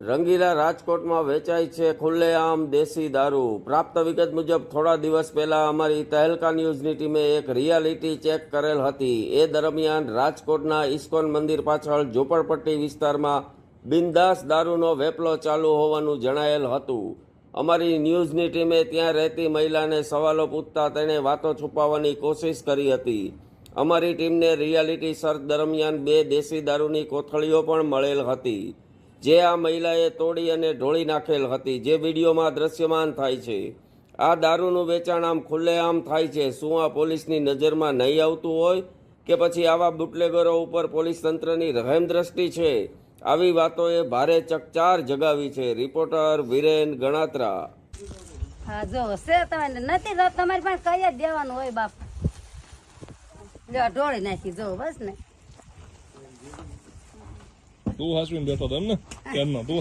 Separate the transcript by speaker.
Speaker 1: રંગીલા રાજકોટમાં વેચાય છે ખુલ્લેઆમ દેશી દારૂ। પ્રાપ્ત વિગત મુજબ થોડા દિવસ પહેલા અમારી તહેલકા ન્યૂઝની ટીમે એક રિયાલિટી ચેક કરેલ હતી। એ દરમિયાન રાજકોટના ઇસ્કોન મંદિર પાછળ ઝોપડપટ્ટી વિસ્તારમાં બિંદાસ દારૂનો વેપલો ચાલુ હોવાનું જણાયેલ હતું। અમારી ન્યૂઝની ટીમે ત્યાં રહેતી મહિલાને સવાલો પૂછતા તેણે વાતો છુપાવવાની કોશિશ કરી હતી। અમારી ટીમને રિયાલિટી સર્ચ દરમિયાન 2 દેશી દારૂની કોથળીઓ પણ મળેલ હતી, જે આ મહિલાએ તોડી અને ઢોળી નાખેલ હતી, જે વિડીયોમાં દ્રશ્યમાન થાય છે। આ દારૂનું વેચાણ આમ ખુલ્લેઆમ થાય છે। શું આ પોલીસની નજરમાં નહીં આવતું હોય કે પછી આવા બુટલેગરો ઉપર પોલીસ તંત્રની રહેમ દ્રષ્ટિ છે? આવી વાતોએ ભારે ચકચાર જગાવી છે। રિપોર્ટર વિરેન ગણાત્રા।
Speaker 2: હા જો છે તમે નથી તો તમારી પાસે કઈ જ દેવાનું હોય બાપ। જો ઢોળી નાખી જો બસ ને।
Speaker 3: તું હાસવીને બેઠો હતો એમ ને? કેમ તું